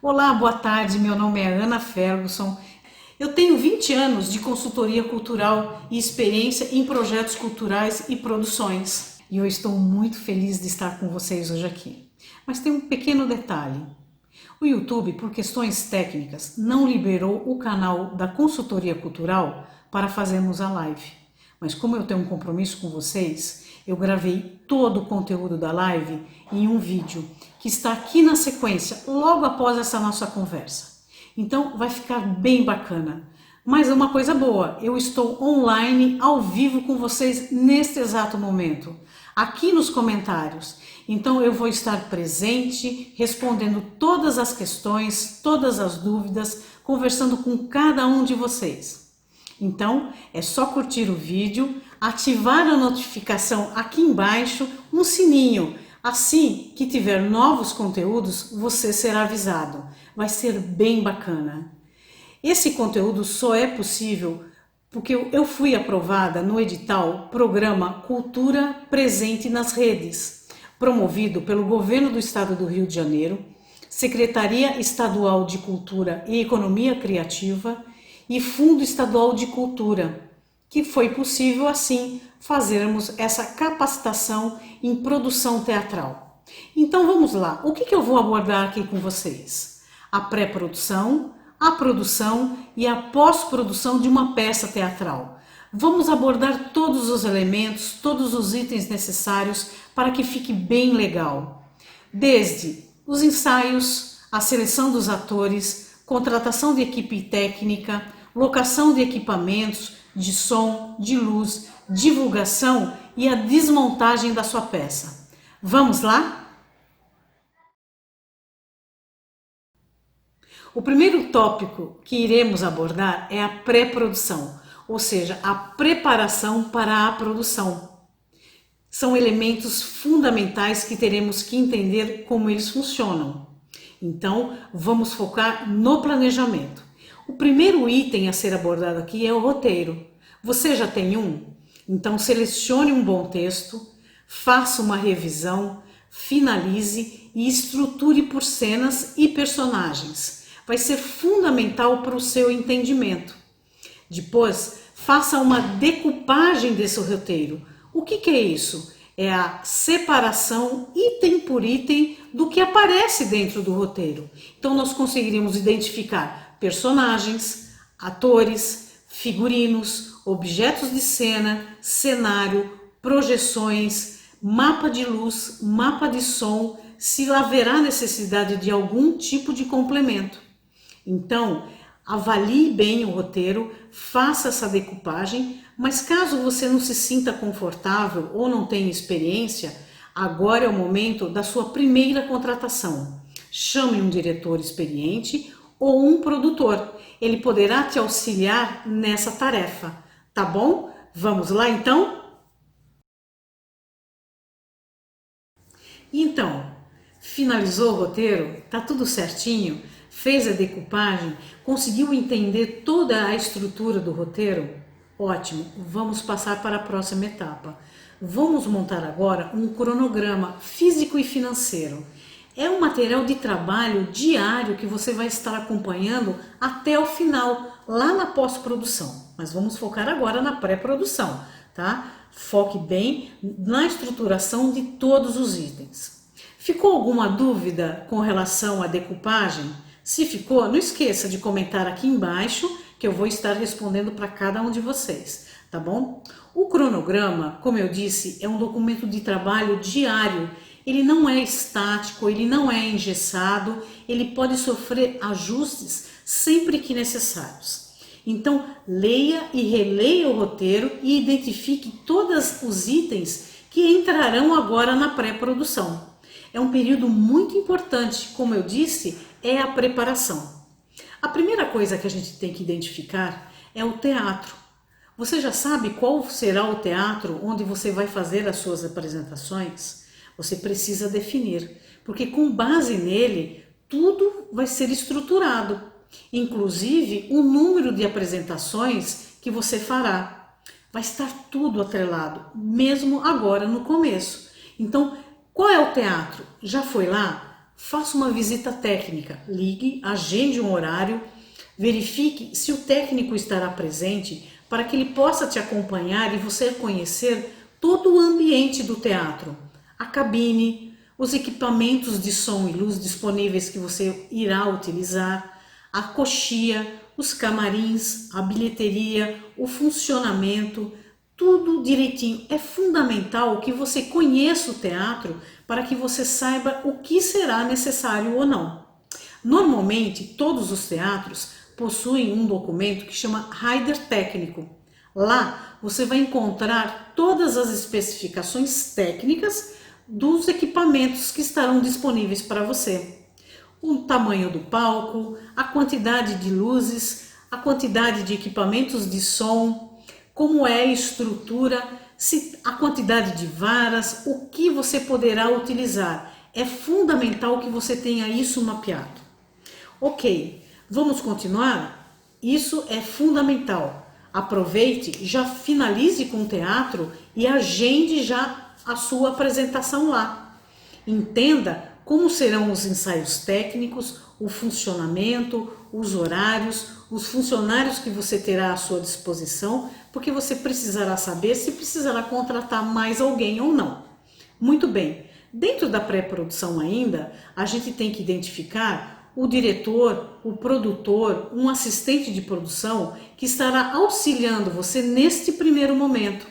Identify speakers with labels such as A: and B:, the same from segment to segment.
A: Olá, boa tarde. Meu nome é Ana Ferguson. Eu tenho 20 anos de consultoria cultural e experiência em projetos culturais e produções. E eu estou muito feliz de estar com vocês hoje aqui. Mas tem um pequeno detalhe. O YouTube, por questões técnicas, não liberou o canal da consultoria cultural para fazermos a live. Mas como eu tenho um compromisso com vocês, eu gravei todo o conteúdo da live em um vídeo que está aqui na sequência, logo após essa nossa conversa. Então vai ficar bem bacana. Mas é uma coisa boa, eu estou online, ao vivo com vocês neste exato momento, aqui nos comentários. Então eu vou estar presente, respondendo todas as questões, todas as dúvidas, conversando com cada um de vocês. Então é só curtir o vídeo, ativar a notificação aqui embaixo, um sininho. Assim que tiver novos conteúdos, você será avisado. Vai ser bem bacana. Esse conteúdo só é possível porque eu fui aprovada no edital Programa Cultura Presente nas Redes, promovido pelo Governo do Estado do Rio de Janeiro, Secretaria Estadual de Cultura e Economia Criativa e Fundo Estadual de Cultura, que foi possível assim fazermos essa capacitação em produção teatral. Então vamos lá, o que eu vou abordar aqui com vocês? A pré-produção, a produção e a pós-produção de uma peça teatral. Vamos abordar todos os elementos, todos os itens necessários para que fique bem legal. Desde os ensaios, a seleção dos atores, contratação de equipe técnica, locação de equipamentos, de som, de luz, divulgação e a desmontagem da sua peça. Vamos lá? O primeiro tópico que iremos abordar é a pré-produção, ou seja, a preparação para a produção. São elementos fundamentais que teremos que entender como eles funcionam. Então, vamos focar no planejamento. O primeiro item a ser abordado aqui é o roteiro. Você já tem um? Então, selecione um bom texto, faça uma revisão, finalize e estruture por cenas e personagens. Vai ser fundamental para o seu entendimento. Depois, faça uma decupagem desse roteiro. O que é isso? É a separação item por item do que aparece dentro do roteiro. Então nós conseguiríamos identificar personagens, atores, figurinos, objetos de cena, cenário, projeções, mapa de luz, mapa de som, se haverá necessidade de algum tipo de complemento. Então, avalie bem o roteiro, faça essa decupagem, mas caso você não se sinta confortável ou não tenha experiência, agora é o momento da sua primeira contratação. Chame um diretor experiente ou um produtor. Ele poderá te auxiliar nessa tarefa, tá bom? Vamos lá então? Então, finalizou o roteiro? Tá tudo certinho? Fez a decupagem? Conseguiu entender toda a estrutura do roteiro? Ótimo, vamos passar para a próxima etapa. Vamos montar agora um cronograma físico e financeiro. É um material de trabalho diário que você vai estar acompanhando até o final, lá na pós-produção. Mas vamos focar agora na pré-produção, tá? Foque bem na estruturação de todos os itens. Ficou alguma dúvida com relação à decupagem? Se ficou, não esqueça de comentar aqui embaixo que eu vou estar respondendo para cada um de vocês, tá bom? O cronograma, como eu disse, é um documento de trabalho diário. Ele não é estático, ele não é engessado, ele pode sofrer ajustes sempre que necessários. Então, leia e releia o roteiro e identifique todos os itens que entrarão agora na pré-produção. É um período muito importante, como eu disse, é a preparação. A primeira coisa que a gente tem que identificar é o teatro. Você já sabe qual será o teatro onde você vai fazer as suas apresentações? Você precisa definir, porque com base nele, tudo vai ser estruturado, inclusive o número de apresentações que você fará. Vai estar tudo atrelado, mesmo agora no começo. Então, qual é o teatro? Já foi lá? faça uma visita técnica, ligue, agende um horário, verifique se o técnico estará presente para que ele possa te acompanhar e você conhecer todo o ambiente do teatro, a cabine, os equipamentos de som e luz disponíveis que você irá utilizar, a coxia, os camarins, a bilheteria, o funcionamento, tudo direitinho. É fundamental que você conheça o teatro para que você saiba o que será necessário ou não. Normalmente, todos os teatros possuem um documento que chama Rider Técnico. Lá você vai encontrar todas as especificações técnicas dos equipamentos que estarão disponíveis para você. O tamanho do palco, a quantidade de luzes, a quantidade de equipamentos de som, como é a estrutura, a quantidade de varas, o que você poderá utilizar. É fundamental que você tenha isso mapeado. Ok, vamos continuar? Isso é fundamental. Aproveite, já finalize com o teatro e agende já a sua apresentação lá. Entenda como serão os ensaios técnicos, o funcionamento, os horários, os funcionários que você terá à sua disposição, porque você precisará saber se precisará contratar mais alguém ou não. Muito bem, dentro da pré-produção ainda, a gente tem que identificar o diretor, o produtor, um assistente de produção que estará auxiliando você neste primeiro momento.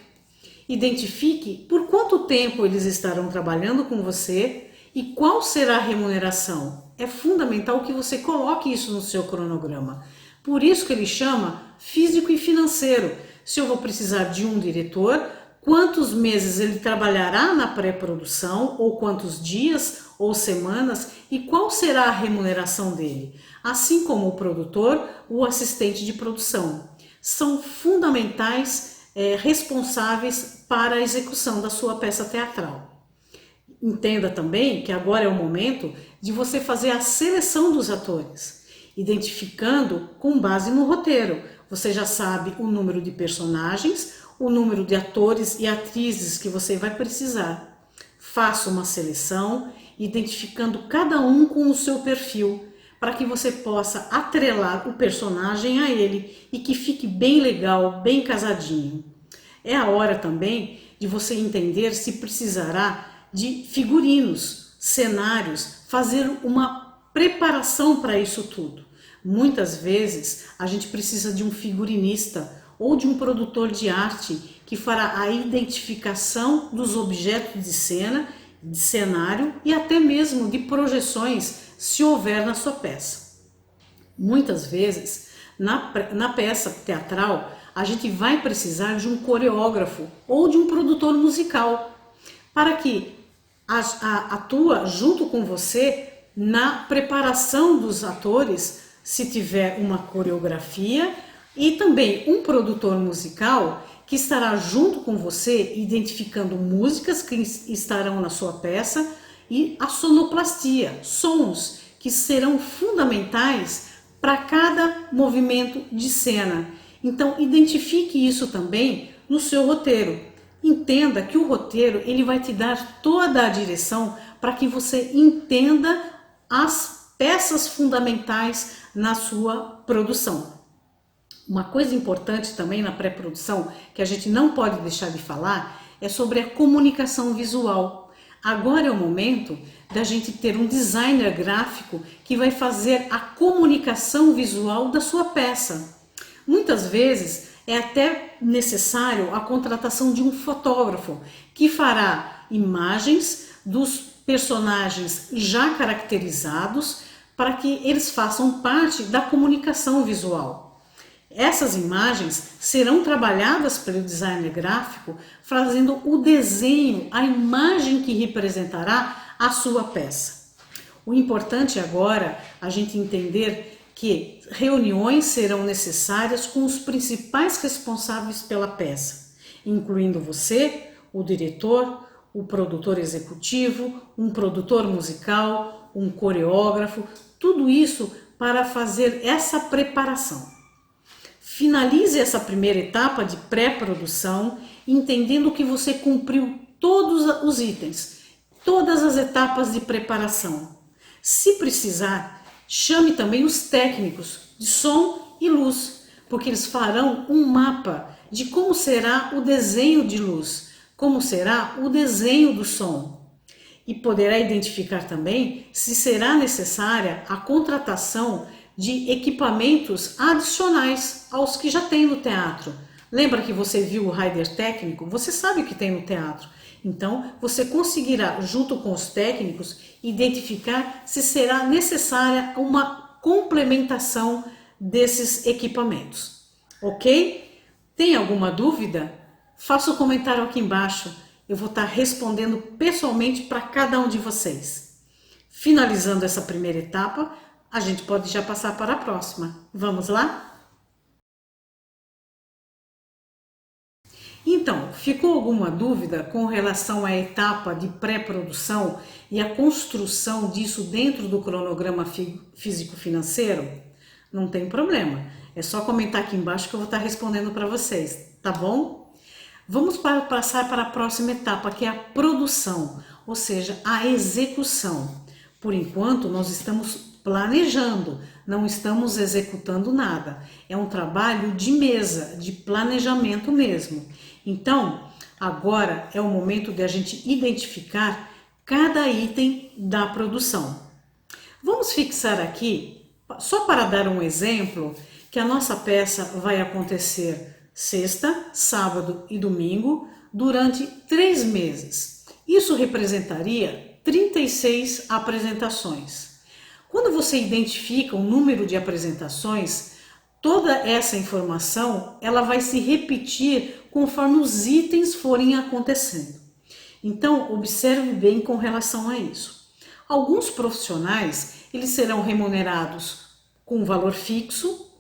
A: Identifique por quanto tempo eles estarão trabalhando com você e qual será a remuneração. É fundamental que você coloque isso no seu cronograma. Por isso que ele chama físico e financeiro. Se eu vou precisar de um diretor, quantos meses ele trabalhará na pré-produção, ou quantos dias ou semanas, e qual será a remuneração dele. Assim como o produtor, o assistente de produção. São fundamentais, responsáveis para a execução da sua peça teatral. Entenda também que agora é o momento de você fazer a seleção dos atores, identificando com base no roteiro. Você já sabe o número de personagens, o número de atores e atrizes que você vai precisar. Faça uma seleção, identificando cada um com o seu perfil, para que você possa atrelar o personagem a ele e que fique bem legal, bem casadinho. É a hora também de você entender se precisará de figurinos, cenários, fazer uma preparação para isso tudo. Muitas vezes a gente precisa de um figurinista ou de um produtor de arte que fará a identificação dos objetos de cena, de cenário e até mesmo de projeções, se houver na sua peça. Muitas vezes, na peça teatral, a gente vai precisar de um coreógrafo ou de um produtor musical para que atua junto com você na preparação dos atores, se tiver uma coreografia, e também um produtor musical que estará junto com você identificando músicas que estarão na sua peça e a sonoplastia, sons que serão fundamentais para cada movimento de cena. Então identifique isso também no seu roteiro. Entenda que o roteiro ele vai te dar toda a direção para que você entenda as peças fundamentais na sua produção. Uma coisa importante também na pré-produção que a gente não pode deixar de falar é sobre a comunicação visual. Agora é o momento da gente ter um designer gráfico que vai fazer a comunicação visual da sua peça. Muitas vezes é até necessário a contratação de um fotógrafo que fará imagens dos personagens já caracterizados para que eles façam parte da comunicação visual. Essas imagens serão trabalhadas pelo designer gráfico fazendo o desenho, a imagem que representará a sua peça. O importante agora é a gente entender que reuniões serão necessárias com os principais responsáveis pela peça, incluindo você, o diretor, o produtor executivo, um produtor musical, um coreógrafo, tudo isso para fazer essa preparação. Finalize essa primeira etapa de pré-produção, entendendo que você cumpriu todos os itens, todas as etapas de preparação. Se precisar, chame também os técnicos de som e luz, porque eles farão um mapa de como será o desenho de luz, como será o desenho do som. E poderá identificar também se será necessária a contratação de equipamentos adicionais aos que já tem no teatro. Lembra que você viu o rider técnico? Você sabe o que tem no teatro. Então, você conseguirá, junto com os técnicos, identificar se será necessária uma complementação desses equipamentos. Ok? Tem alguma dúvida? Faça um comentário aqui embaixo. Eu vou estar respondendo pessoalmente para cada um de vocês. Finalizando essa primeira etapa, a gente pode já passar para a próxima. Vamos lá? Então, ficou alguma dúvida com relação à etapa de pré-produção e a construção disso dentro do cronograma físico-financeiro? Não tem problema, é só comentar aqui embaixo que eu vou estar respondendo para vocês, tá bom? Vamos passar para a próxima etapa, que é a produção, ou seja, a execução. Por enquanto, nós estamos planejando, não estamos executando nada. É um trabalho de mesa, de planejamento mesmo. Então, agora é o momento de a gente identificar cada item da produção. Vamos fixar aqui, só para dar um exemplo, que a nossa peça vai acontecer sexta, sábado e domingo durante 3 meses. Isso representaria 36 apresentações. Quando você identifica o número de apresentações, toda essa informação ela vai se repetir conforme os itens forem acontecendo. Então, observe bem com relação a isso. Alguns profissionais eles serão remunerados com um valor fixo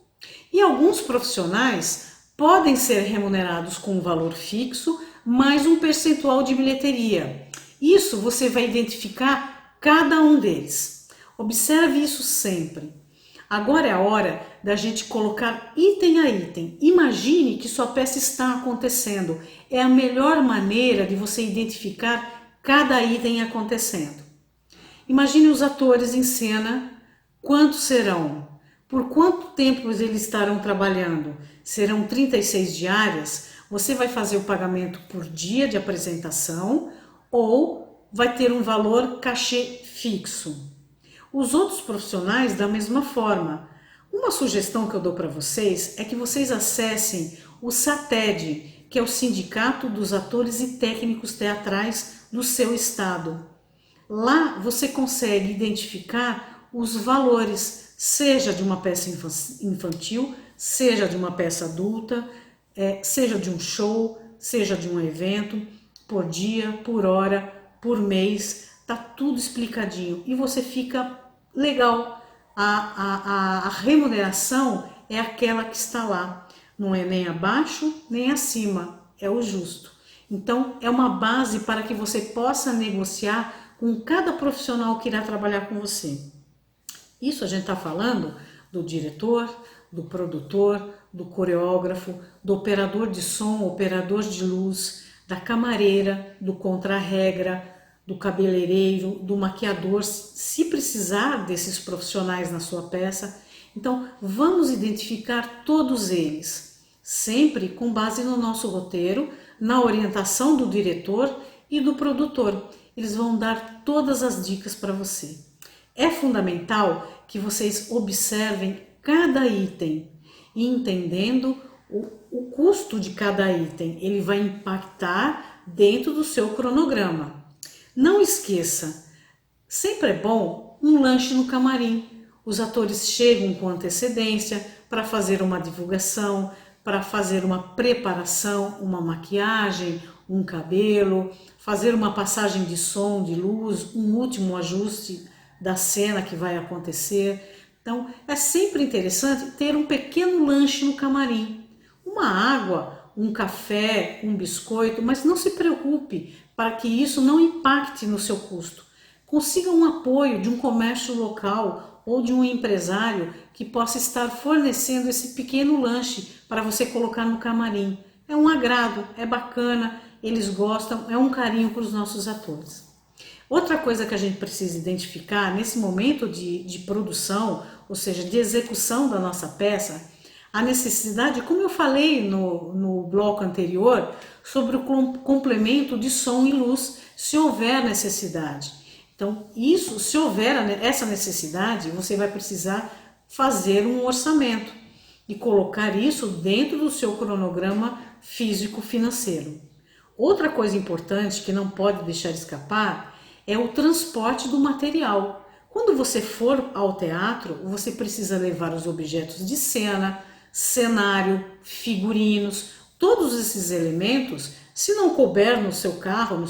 A: e alguns profissionais podem ser remunerados com um valor fixo mais um percentual de bilheteria. Isso você vai identificar cada um deles. Observe isso sempre. Agora é a hora da gente colocar item a item. Imagine que sua peça está acontecendo. É a melhor maneira de você identificar cada item acontecendo. Imagine os atores em cena. Quantos serão? Por quanto tempo eles estarão trabalhando? Serão 36 diárias? Você vai fazer o pagamento por dia de apresentação ou vai ter um valor cachê fixo? Os outros profissionais da mesma forma. Uma sugestão que eu dou para vocês é que vocês acessem o SATED, que é o Sindicato dos Atores e Técnicos Teatrais do seu estado. Lá você consegue identificar os valores, seja de uma peça infantil, seja de uma peça adulta, seja de um show, seja de um evento, por dia, por hora, por mês, tá tudo explicadinho e você fica legal. A remuneração é aquela que está lá, não é nem abaixo nem acima, é o justo. Então é uma base para que você possa negociar com cada profissional que irá trabalhar com você. Isso a gente está falando do diretor, do produtor, do coreógrafo, do operador de som, operador de luz, da camareira, do contra-regra, do cabeleireiro, do maquiador, se precisar desses profissionais na sua peça. Então, vamos identificar todos eles, sempre com base no nosso roteiro, na orientação do diretor e do produtor. Eles vão dar todas as dicas para você. É fundamental que vocês observem cada item e entendendo o custo de cada item. Ele vai impactar dentro do seu cronograma. Não esqueça, sempre é bom um lanche no camarim. Os atores chegam com antecedência para fazer uma divulgação, para fazer uma preparação, uma maquiagem, um cabelo, fazer uma passagem de som, de luz, um último ajuste da cena que vai acontecer. Então, é sempre interessante ter um pequeno lanche no camarim. Uma água, um café, um biscoito, mas não se preocupe para que isso não impacte no seu custo. Consiga um apoio de um comércio local ou de um empresário que possa estar fornecendo esse pequeno lanche para você colocar no camarim. É um agrado, é bacana, eles gostam, é um carinho para os nossos atores. Outra coisa que a gente precisa identificar nesse momento de produção, ou seja, de execução da nossa peça, a necessidade, como eu falei no bloco anterior, sobre o complemento de som e luz, se houver necessidade. Então, isso, se houver essa necessidade, você vai precisar fazer um orçamento e colocar isso dentro do seu cronograma físico-financeiro. Outra coisa importante que não pode deixar de escapar é o transporte do material. Quando você for ao teatro, você precisa levar os objetos de cena, cenário, figurinos, todos esses elementos. Se não couber no seu carro, no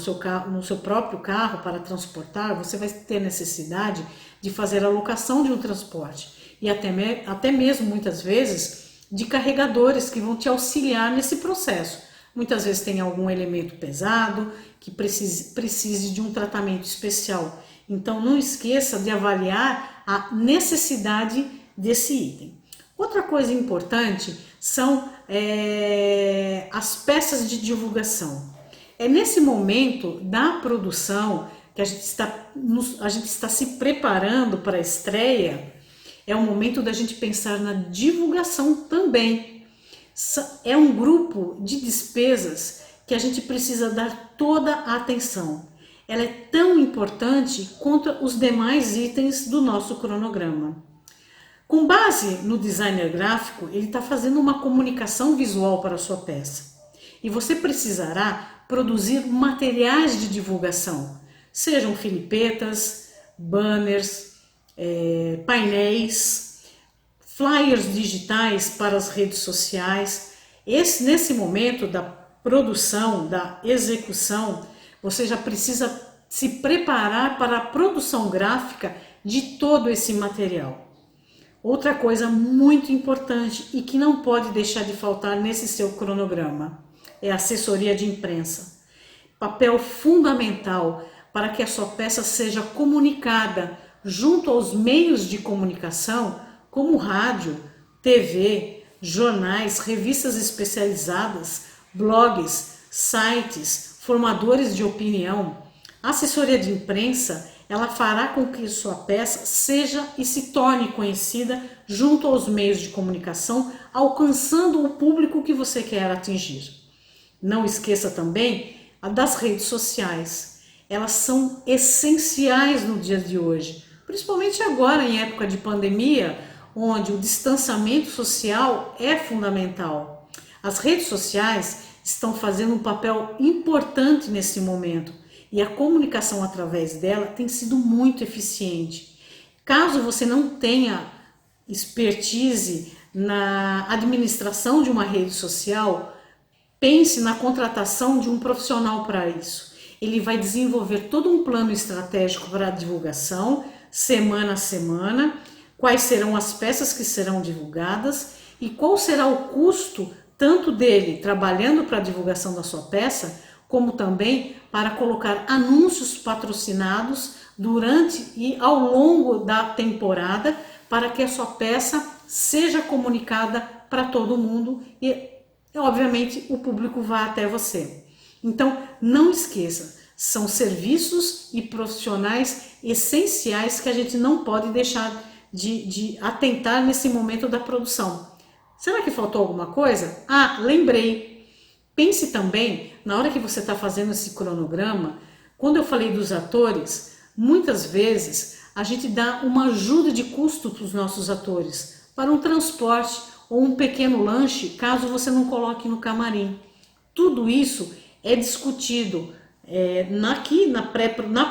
A: seu próprio carro para transportar, você vai ter necessidade de fazer a locação de um transporte e até mesmo muitas vezes de carregadores que vão te auxiliar nesse processo. Muitas vezes tem algum elemento pesado que precise de um tratamento especial. Então não esqueça de avaliar a necessidade desse item. Outra coisa importante são as peças de divulgação. É nesse momento da produção que a gente está se preparando para a estreia, é o momento da gente pensar na divulgação também. É um grupo de despesas que a gente precisa dar toda a atenção. Ela é tão importante quanto os demais itens do nosso cronograma. Com base no designer gráfico, ele está fazendo uma comunicação visual para a sua peça. E você precisará produzir materiais de divulgação, sejam filipetas, banners, painéis, flyers digitais para as redes sociais. Nesse momento da produção, da execução, você já precisa se preparar para a produção gráfica de todo esse material. Outra coisa muito importante e que não pode deixar de faltar nesse seu cronograma é a assessoria de imprensa. Papel fundamental para que a sua peça seja comunicada junto aos meios de comunicação como rádio, TV, jornais, revistas especializadas, blogs, sites, formadores de opinião. A assessoria de imprensa, ela fará com que sua peça seja e se torne conhecida junto aos meios de comunicação, alcançando o público que você quer atingir. Não esqueça também das redes sociais. Elas são essenciais no dia de hoje, principalmente agora em época de pandemia, onde o distanciamento social é fundamental. As redes sociais estão fazendo um papel importante nesse momento e a comunicação através dela tem sido muito eficiente. Caso você não tenha expertise na administração de uma rede social, pense na contratação de um profissional para isso. Ele vai desenvolver todo um plano estratégico para a divulgação, semana a semana, quais serão as peças que serão divulgadas e qual será o custo tanto dele trabalhando para a divulgação da sua peça, como também para colocar anúncios patrocinados durante e ao longo da temporada para que a sua peça seja comunicada para todo mundo e, obviamente, o público vá até você. Então, não esqueça, são serviços e profissionais essenciais que a gente não pode deixar de atentar nesse momento da produção. Será que faltou alguma coisa? Ah, lembrei! Pense também, na hora que você está fazendo esse cronograma, quando eu falei dos atores, muitas vezes a gente dá uma ajuda de custo para os nossos atores, para um transporte ou um pequeno lanche, caso você não coloque no camarim. Tudo isso é discutido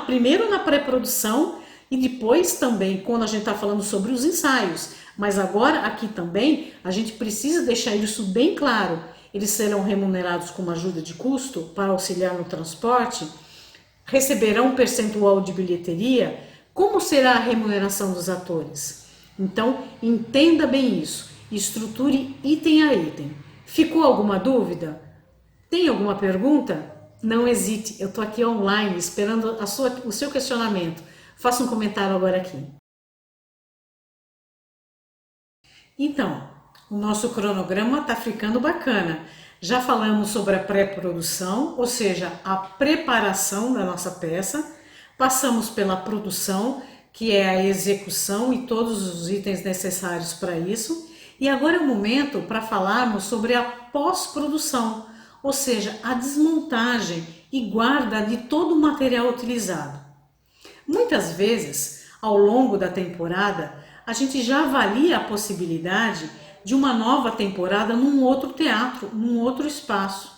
A: primeiro na pré-produção e depois também quando a gente está falando sobre os ensaios. Mas agora aqui também a gente precisa deixar isso bem claro. Eles serão remunerados com uma ajuda de custo para auxiliar no transporte, receberão um percentual de bilheteria. Como será a remuneração dos atores? Então, entenda bem isso, estruture item a item. Ficou alguma dúvida? Tem alguma pergunta? Não hesite, eu estou aqui online esperando o seu questionamento. Faça um comentário agora aqui. Então, o nosso cronograma está ficando bacana. Já falamos sobre a pré-produção, ou seja, a preparação da nossa peça, Passamos pela produção, que é a execução e todos os itens necessários para isso. E agora é o momento para falarmos sobre a pós-produção, ou seja, a desmontagem e guarda de todo o material utilizado. Muitas vezes, ao longo da temporada, a gente já avalia a possibilidade de uma nova temporada num outro teatro, num outro espaço.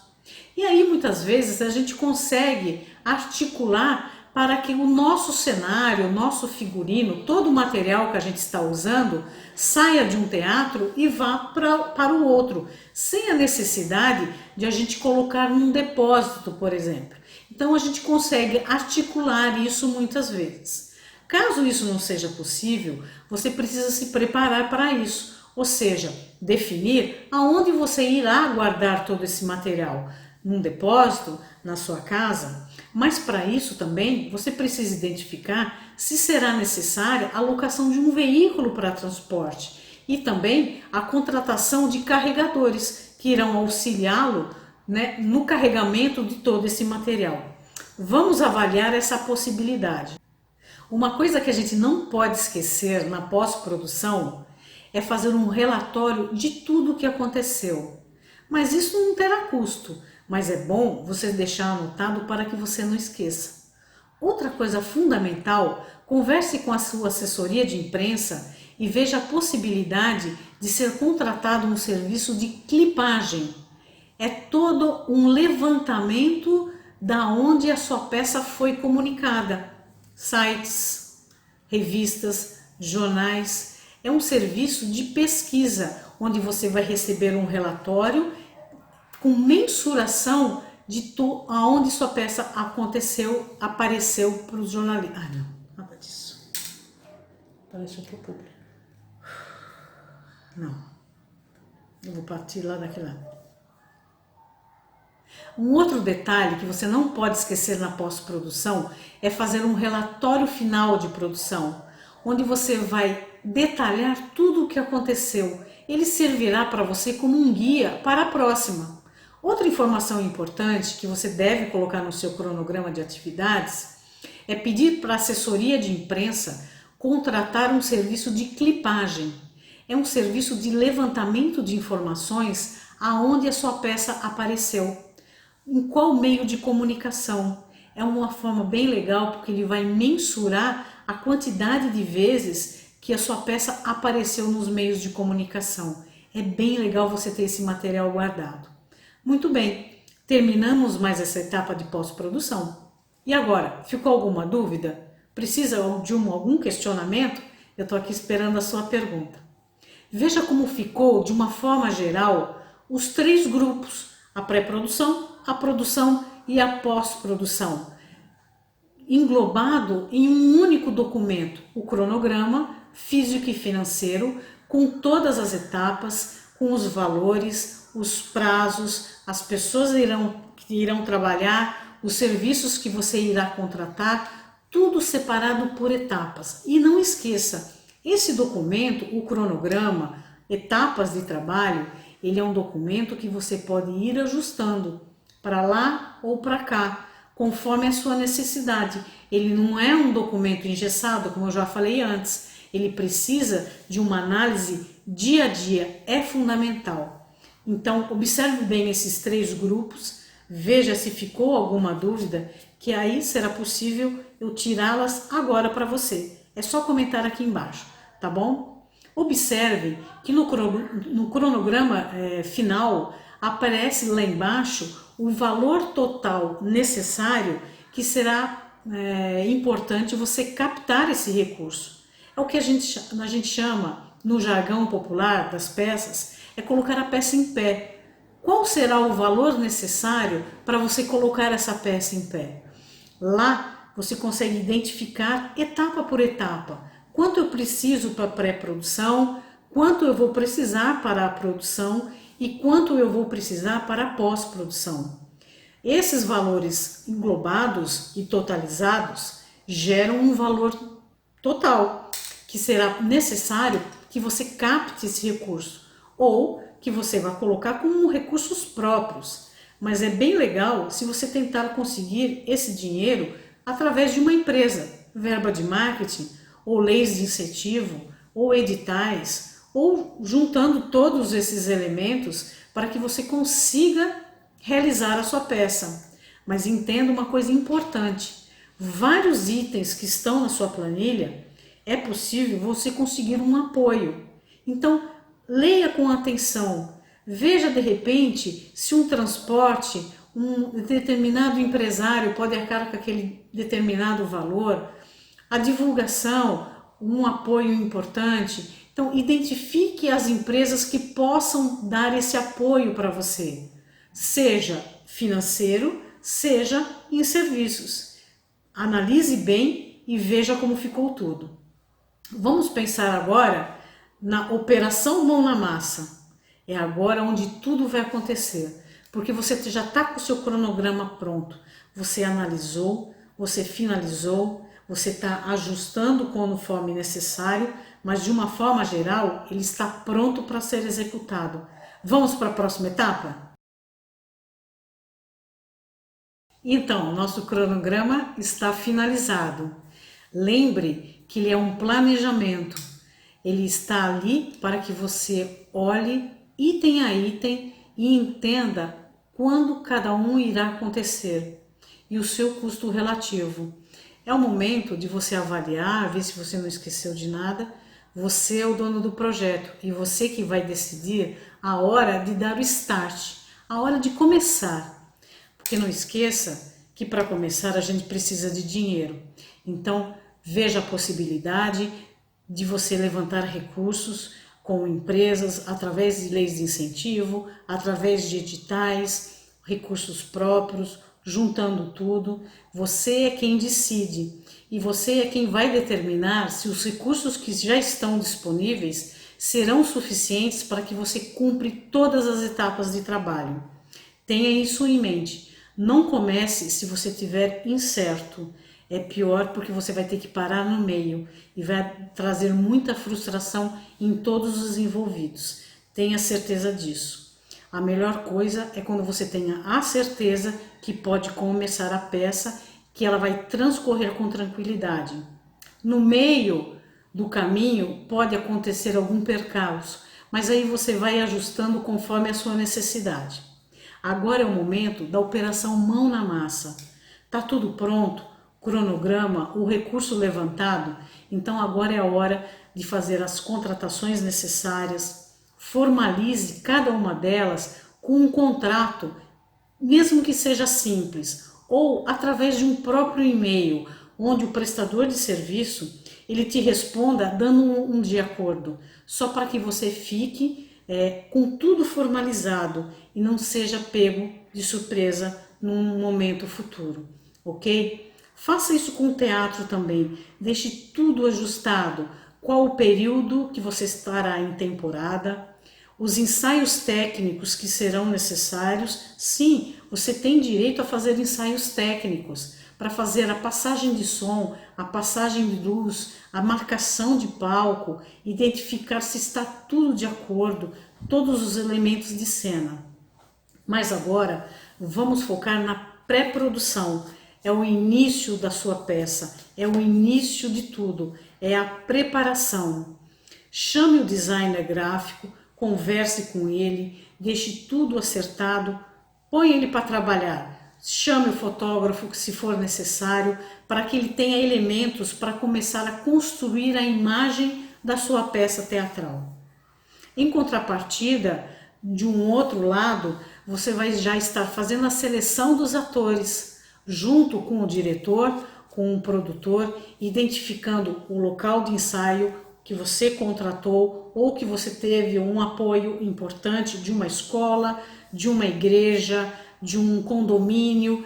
A: E aí muitas vezes a gente consegue articular para que o nosso cenário, o nosso figurino, todo o material que a gente está usando saia de um teatro e vá para o outro, sem a necessidade de a gente colocar num depósito, por exemplo. Então a gente consegue articular isso muitas vezes. Caso isso não seja possível, você precisa se preparar para isso, ou seja, definir aonde você irá guardar todo esse material, num depósito, na sua casa. Mas para isso também você precisa identificar se será necessária a locação de um veículo para transporte e também a contratação de carregadores que irão auxiliá-lo, né, no carregamento de todo esse material. Vamos avaliar essa possibilidade. Uma coisa que a gente não pode esquecer na pós-produção é fazer um relatório de tudo o que aconteceu. Mas isso não terá custo, mas é bom você deixar anotado para que você não esqueça. Outra coisa fundamental, converse com a sua assessoria de imprensa e veja a possibilidade de ser contratado um serviço de clipagem. É todo um levantamento da onde a sua peça foi comunicada. Sites, revistas, jornais. É um serviço de pesquisa, onde você vai receber um relatório com mensuração de aonde sua peça apareceu para os jornalistas. Ah, não, nada disso. Apareceu para o público. Não, eu vou partir lá daquele lado. Um outro detalhe que você não pode esquecer na pós-produção é fazer um relatório final de produção, onde você vai detalhar tudo o que aconteceu. Ele servirá para você como um guia para a próxima. Outra informação importante que você deve colocar no seu cronograma de atividades é pedir para a assessoria de imprensa contratar um serviço de clipagem. É um serviço de levantamento de informações aonde a sua peça apareceu, em qual meio de comunicação. É uma forma bem legal porque ele vai mensurar a quantidade de vezes que a sua peça apareceu nos meios de comunicação. É bem legal você ter esse material guardado. Muito bem, terminamos mais essa etapa de pós-produção. E agora, ficou alguma dúvida? Precisa de algum questionamento? Eu estou aqui esperando a sua pergunta. Veja como ficou, de uma forma geral, os 3 grupos: a pré-produção, a produção e a pós-produção, englobado em um único documento, o cronograma físico e financeiro, com todas as etapas, com os valores, os prazos, as pessoas que irão trabalhar, os serviços que você irá contratar, tudo separado por etapas. E não esqueça, esse documento, o cronograma, etapas de trabalho, ele é um documento que você pode ir ajustando para lá ou para cá, conforme a sua necessidade. Ele não é um documento engessado, como eu já falei antes. Ele precisa de uma análise dia a dia, é fundamental. Então, observe bem esses 3 grupos, veja se ficou alguma dúvida, que aí será possível eu tirá-las agora para você. É só comentar aqui embaixo, tá bom? Observe que no cronograma final aparece lá embaixo o valor total necessário que será importante você captar esse recurso. É o que a gente chama, no jargão popular das peças, é colocar a peça em pé. Qual será o valor necessário para você colocar essa peça em pé? Lá você consegue identificar etapa por etapa. Quanto eu preciso para a pré-produção, quanto eu vou precisar para a produção e quanto eu vou precisar para a pós-produção. Esses valores englobados e totalizados geram um valor total, que será necessário que você capte esse recurso ou que você vai colocar como recursos próprios. Mas é bem legal se você tentar conseguir esse dinheiro através de uma empresa, verba de marketing, ou leis de incentivo, ou editais, ou juntando todos esses elementos para que você consiga realizar a sua peça. Mas entenda uma coisa importante, vários itens que estão na sua planilha, é possível você conseguir um apoio. Então, leia com atenção, veja de repente se um transporte, um determinado empresário pode arcar com aquele determinado valor, a divulgação, um apoio importante. Então, identifique as empresas que possam dar esse apoio para você, seja financeiro, seja em serviços. Analise bem e veja como ficou tudo. Vamos pensar agora na operação mão na massa. É agora onde tudo vai acontecer, porque você já está com o seu cronograma pronto. Você analisou, você finalizou, você está ajustando conforme necessário, mas de uma forma geral ele está pronto para ser executado. Vamos para a próxima etapa? Então, nosso cronograma está finalizado. Lembre que ele é um planejamento. Ele está ali para que você olhe item a item e entenda quando cada um irá acontecer e o seu custo relativo. É o momento de você avaliar, ver se você não esqueceu de nada. Você é o dono do projeto e você que vai decidir a hora de dar o start, a hora de começar. Porque não esqueça que para começar a gente precisa de dinheiro. Então, veja a possibilidade de você levantar recursos com empresas através de leis de incentivo, através de editais, recursos próprios, juntando tudo. Você é quem decide e você é quem vai determinar se os recursos que já estão disponíveis serão suficientes para que você cumpra todas as etapas de trabalho. Tenha isso em mente. Não comece se você estiver incerto. É pior porque você vai ter que parar no meio e vai trazer muita frustração em todos os envolvidos. Tenha certeza disso. A melhor coisa é quando você tenha a certeza que pode começar a peça, que ela vai transcorrer com tranquilidade. No meio do caminho pode acontecer algum percalço, mas aí você vai ajustando conforme a sua necessidade. Agora é o momento da operação mão na massa. Tá tudo pronto? Cronograma, o recurso levantado? Então agora é a hora de fazer as contratações necessárias. Formalize cada uma delas com um contrato, mesmo que seja simples, ou através de um próprio e-mail, onde o prestador de serviço ele te responda dando um de acordo, só para que você fique com tudo formalizado e não seja pego de surpresa num momento futuro, ok? Faça isso com o teatro também, deixe tudo ajustado, qual o período que você estará em temporada, os ensaios técnicos que serão necessários. Sim, você tem direito a fazer ensaios técnicos para fazer a passagem de som, a passagem de luz, a marcação de palco, identificar se está tudo de acordo, todos os elementos de cena. Mas agora vamos focar na pré-produção. É o início da sua peça, é o início de tudo, é a preparação. Chame o designer gráfico, converse com ele, deixe tudo acertado, põe ele para trabalhar. Chame o fotógrafo, se for necessário, para que ele tenha elementos para começar a construir a imagem da sua peça teatral. Em contrapartida, de um outro lado, você vai já estar fazendo a seleção dos atores, junto com o diretor, com o produtor, identificando o local de ensaio que você contratou ou que você teve um apoio importante de uma escola, de uma igreja, de um condomínio.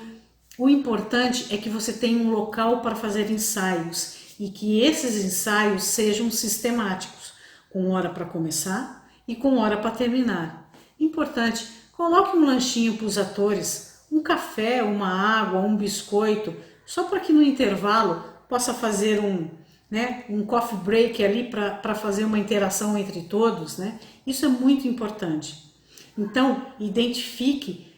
A: O importante é que você tenha um local para fazer ensaios e que esses ensaios sejam sistemáticos, com hora para começar e com hora para terminar. Importante, coloque um lanchinho para os atores, um café, uma água, um biscoito, só para que no intervalo possa fazer um coffee break ali para fazer uma interação entre todos, né? Isso é muito importante. Então, identifique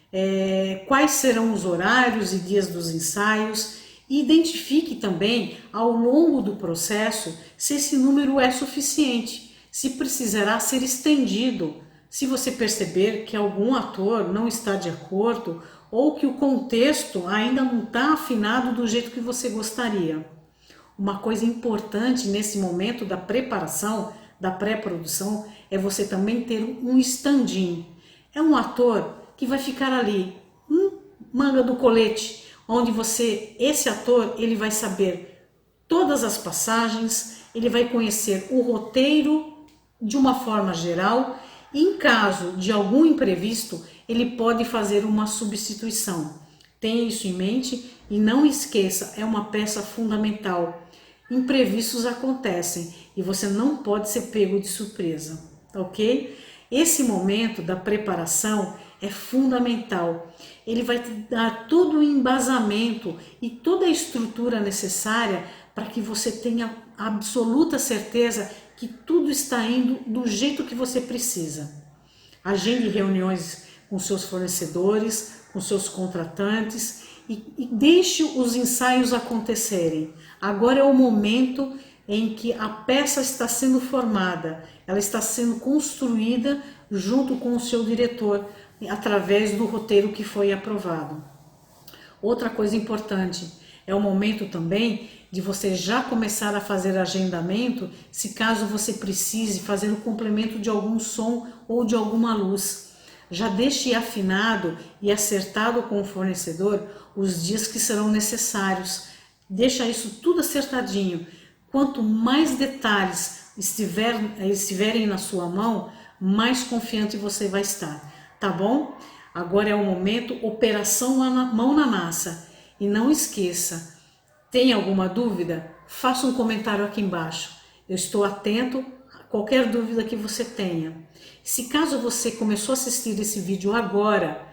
A: quais serão os horários e dias dos ensaios E identifique também ao longo do processo se esse número é suficiente, se precisará ser estendido, se você perceber que algum ator não está de acordo ou que o contexto ainda não está afinado do jeito que você gostaria. Uma coisa importante nesse momento da preparação, da pré-produção, é você também ter um stand-in. É um ator que vai ficar ali, manga do colete, onde esse ator, ele vai saber todas as passagens, ele vai conhecer o roteiro de uma forma geral e em caso de algum imprevisto, ele pode fazer uma substituição. Tenha isso em mente e não esqueça, é uma peça fundamental. Imprevistos acontecem e você não pode ser pego de surpresa, ok? Esse momento da preparação é fundamental. Ele vai te dar todo o embasamento e toda a estrutura necessária para que você tenha absoluta certeza que tudo está indo do jeito que você precisa. Agende reuniões com seus fornecedores, com seus contratantes e deixe os ensaios acontecerem. Agora é o momento em que a peça está sendo formada, ela está sendo construída junto com o seu diretor, através do roteiro que foi aprovado. Outra coisa importante, é o momento também de você já começar a fazer agendamento, se caso você precise fazer o complemento de algum som ou de alguma luz. Já deixe afinado e acertado com o fornecedor os dias que serão necessários. Deixa isso tudo acertadinho. Quanto mais detalhes estiverem na sua mão, mais confiante você vai estar. Tá bom? Agora é o momento, operação mão na massa. E não esqueça, tem alguma dúvida? Faça um comentário aqui embaixo. Eu estou atento a qualquer dúvida que você tenha. Se caso você começou a assistir esse vídeo agora,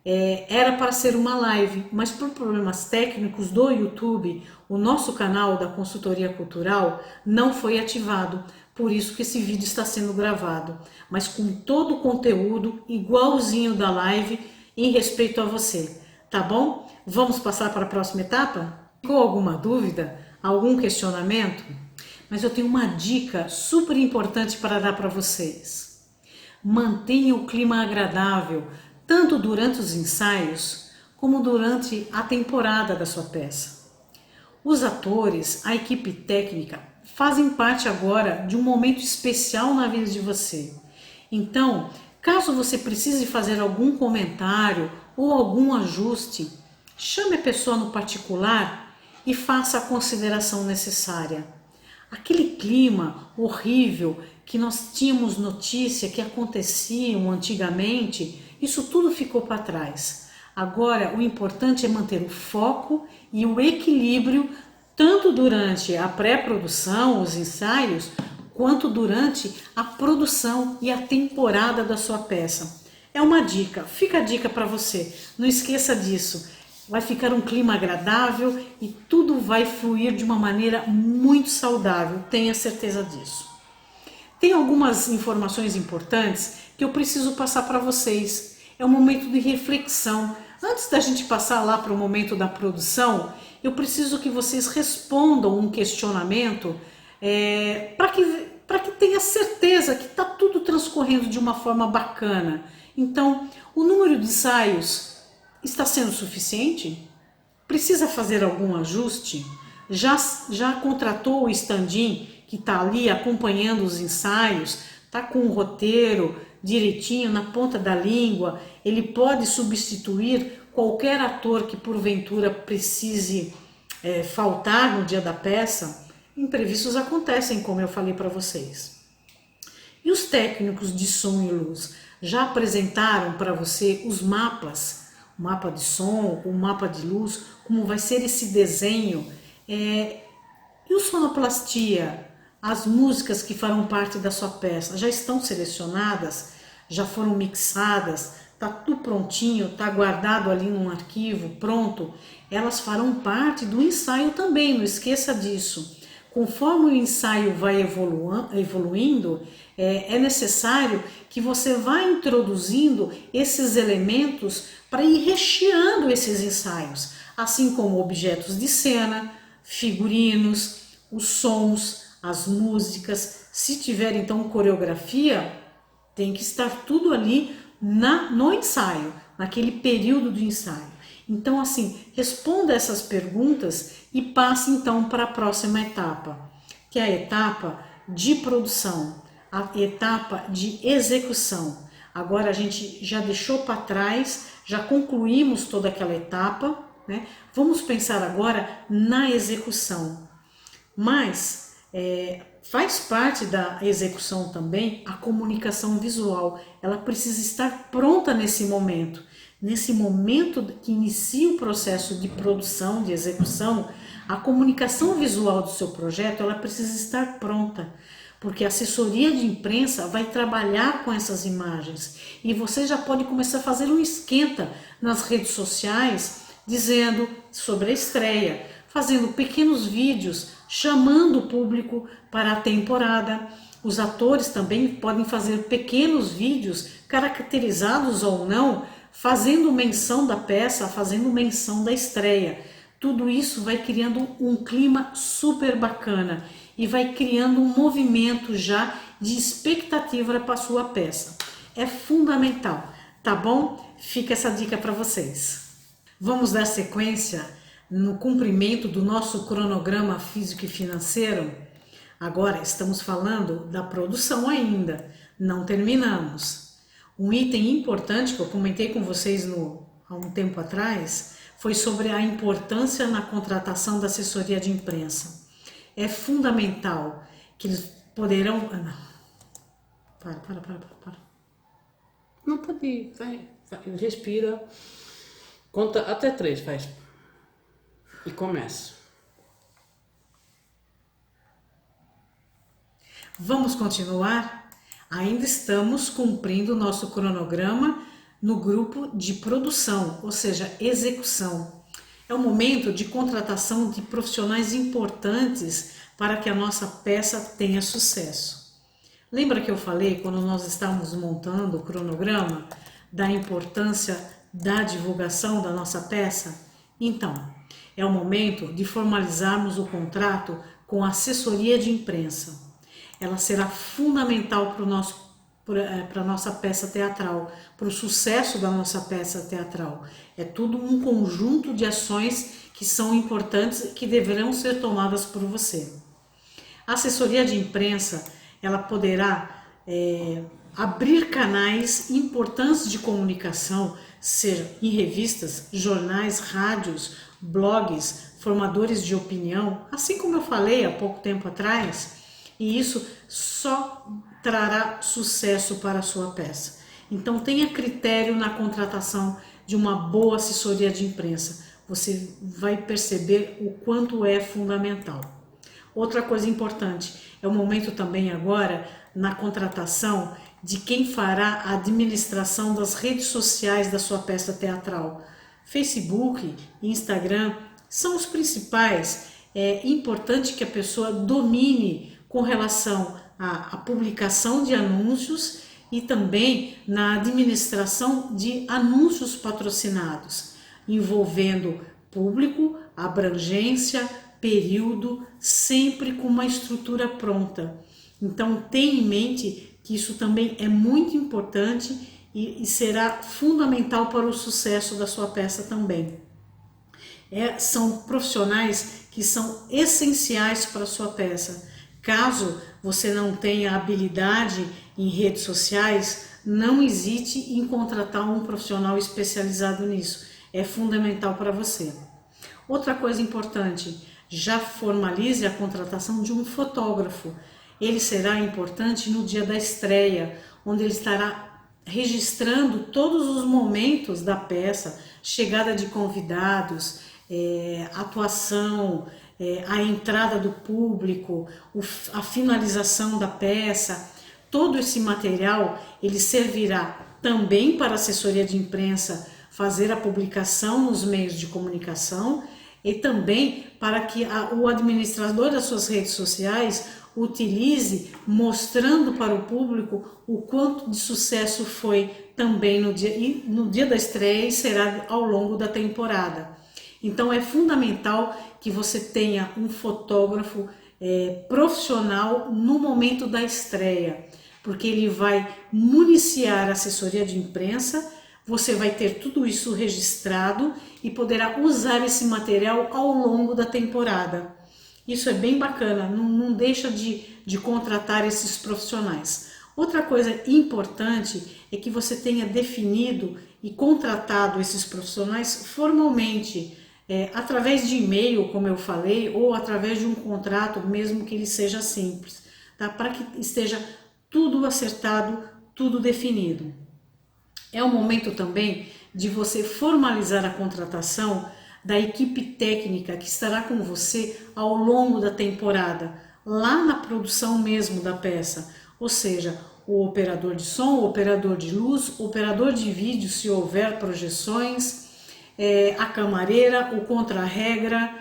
A: era para ser uma live, mas por problemas técnicos do YouTube, o nosso canal da Consultoria Cultural não foi ativado. Por isso que esse vídeo está sendo gravado, mas com todo o conteúdo igualzinho da live em respeito a você, tá bom? Vamos passar para a próxima etapa? Ficou alguma dúvida? Algum questionamento? Mas eu tenho uma dica super importante para dar para vocês. Mantenha o clima agradável, tanto durante os ensaios, como durante a temporada da sua peça. Os atores, a equipe técnica, fazem parte agora de um momento especial na vida de você. Então, caso você precise fazer algum comentário ou algum ajuste, chame a pessoa no particular e faça a consideração necessária. Aquele clima horrível que nós tínhamos notícia que aconteciam antigamente, isso tudo ficou para trás. Agora, o importante é manter o foco e o equilíbrio tanto durante a pré-produção, os ensaios, quanto durante a produção e a temporada da sua peça. É uma dica, fica a dica para você, não esqueça disso. Vai ficar um clima agradável e tudo vai fluir de uma maneira muito saudável, tenha certeza disso. Tem algumas informações importantes que eu preciso passar para vocês. É um momento de reflexão. Antes da gente passar lá para o momento da produção, eu preciso que vocês respondam um questionamento para que tenha certeza que está tudo transcorrendo de uma forma bacana. Então, o número de ensaios está sendo suficiente? Precisa fazer algum ajuste? Já contratou o stand-in que está ali acompanhando os ensaios? Está com o roteiro direitinho na ponta da língua? Ele pode substituir qualquer ator que porventura precise faltar no dia da peça. Imprevistos acontecem, como eu falei para vocês. E os técnicos de som e luz já apresentaram para você os mapas, o mapa de som, o mapa de luz, como vai ser esse desenho, e o sonoplastia, as músicas que farão parte da sua peça, já estão selecionadas, já foram mixadas, está tudo prontinho, está guardado ali num arquivo, pronto. Elas farão parte do ensaio também, não esqueça disso. Conforme o ensaio vai evoluindo, é necessário que você vá introduzindo esses elementos para ir recheando esses ensaios. assim como objetos de cena, figurinos, os sons, as músicas. Se tiver então coreografia, tem que estar tudo ali no ensaio, naquele período do ensaio. Então assim, responda essas perguntas e passe então para a próxima etapa, que é a etapa de produção, a etapa de execução. Agora a gente já deixou para trás, já concluímos toda aquela etapa, né? Vamos pensar agora na execução. Mas faz parte da execução também a comunicação visual. Ela precisa estar pronta nesse momento. Nesse momento que inicia o processo de produção, de execução, a comunicação visual do seu projeto, ela precisa estar pronta, porque a assessoria de imprensa vai trabalhar com essas imagens e você já pode começar a fazer um esquenta nas redes sociais, dizendo sobre a estreia, fazendo pequenos vídeos, chamando o público para a temporada. Os atores também podem fazer pequenos vídeos, caracterizados ou não, fazendo menção da peça, fazendo menção da estreia. Tudo isso vai criando um clima super bacana e vai criando um movimento já de expectativa para a sua peça. É fundamental, tá bom? Fica essa dica para vocês. Vamos dar sequência no cumprimento do nosso cronograma físico e financeiro. Agora estamos falando da produção ainda, não terminamos. Um item importante que eu comentei com vocês há um tempo atrás foi sobre a importância na contratação da assessoria de imprensa. É fundamental que eles poderão... Para.
B: Não, pode ir, vai, respira, conta até 3, faz. E começa.
A: Vamos continuar? Ainda estamos cumprindo o nosso cronograma no grupo de produção, ou seja, execução. É o momento de contratação de profissionais importantes para que a nossa peça tenha sucesso. Lembra que eu falei, quando nós estávamos montando o cronograma, da importância da divulgação da nossa peça? Então, é o momento de formalizarmos o contrato com a assessoria de imprensa. Ela será fundamental para a nossa peça teatral, para o sucesso da nossa peça teatral. É tudo um conjunto de ações que são importantes e que deverão ser tomadas por você. A assessoria de imprensa, ela poderá abrir canais importantes de comunicação, seja em revistas, jornais, rádios, blogs, formadores de opinião, assim como eu falei há pouco tempo atrás, e isso só trará sucesso para a sua peça. Então tenha critério na contratação de uma boa assessoria de imprensa. Você vai perceber o quanto é fundamental. Outra coisa importante, é o momento também agora na contratação de quem fará a administração das redes sociais da sua peça teatral. Facebook, Instagram são os principais. É importante que a pessoa domine com relação à publicação de anúncios e também na administração de anúncios patrocinados, envolvendo público, abrangência, período, sempre com uma estrutura pronta. Então tenha em mente que isso também é muito importante e será fundamental para o sucesso da sua peça também. São profissionais que são essenciais para a sua peça. Caso você não tenha habilidade em redes sociais, não hesite em contratar um profissional especializado nisso. É fundamental para você. Outra coisa importante, já formalize a contratação de um fotógrafo. Ele será importante no dia da estreia, onde ele estará registrando todos os momentos da peça, chegada de convidados, atuação, a entrada do público, a finalização da peça. Todo esse material ele servirá também para a assessoria de imprensa fazer a publicação nos meios de comunicação e também para que o administrador das suas redes sociais utilize, mostrando para o público o quanto de sucesso foi também no dia da estreia e será ao longo da temporada. Então é fundamental que você tenha um fotógrafo profissional no momento da estreia, porque ele vai municiar a assessoria de imprensa, você vai ter tudo isso registrado e poderá usar esse material ao longo da temporada. Isso é bem bacana, não deixa de contratar esses profissionais. Outra coisa importante é que você tenha definido e contratado esses profissionais formalmente, através de e-mail, como eu falei, ou através de um contrato, mesmo que ele seja simples, tá? Para que esteja tudo acertado, tudo definido. É o momento também de você formalizar a contratação da equipe técnica que estará com você ao longo da temporada, lá na produção mesmo da peça, ou seja, o operador de som, o operador de luz, o operador de vídeo, se houver projeções, a camareira, o contra-regra,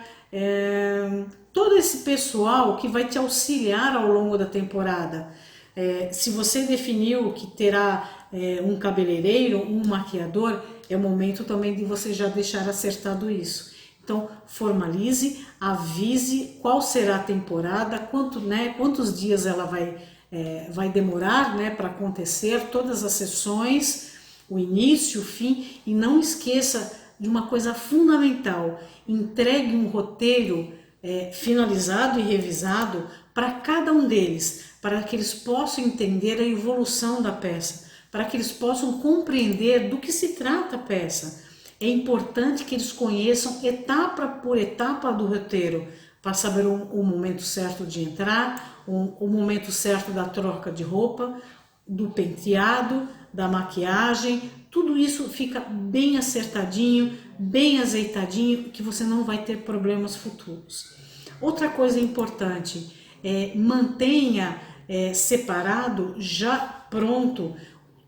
A: todo esse pessoal que vai te auxiliar ao longo da temporada. Se você definiu que terá um cabeleireiro, um maquiador, é o momento também de você já deixar acertado isso. Então, formalize, avise qual será a temporada, quantos dias ela vai demorar, para acontecer, todas as sessões, o início, o fim, e não esqueça de uma coisa fundamental: entregue um roteiro finalizado e revisado para cada um deles, para que eles possam entender a evolução da peça, para que eles possam compreender do que se trata a peça. É importante que eles conheçam etapa por etapa do roteiro, para saber o momento certo de entrar, o momento certo da troca de roupa, do penteado, da maquiagem. Tudo isso fica bem acertadinho, bem azeitadinho, que você não vai ter problemas futuros. Outra coisa importante, mantenha separado, já pronto,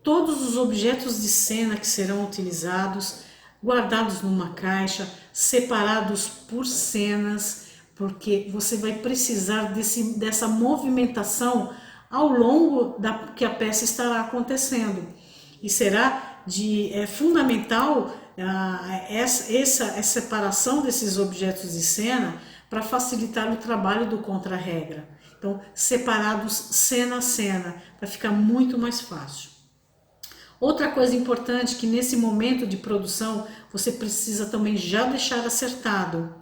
A: todos os objetos de cena que serão utilizados, guardados numa caixa, separados por cenas, porque você vai precisar dessa movimentação ao longo que a peça estará acontecendo. E será fundamental essa separação desses objetos de cena para facilitar o trabalho do contra-regra. Então, separados cena a cena, para ficar muito mais fácil. Outra coisa importante que nesse momento de produção você precisa também já deixar acertado: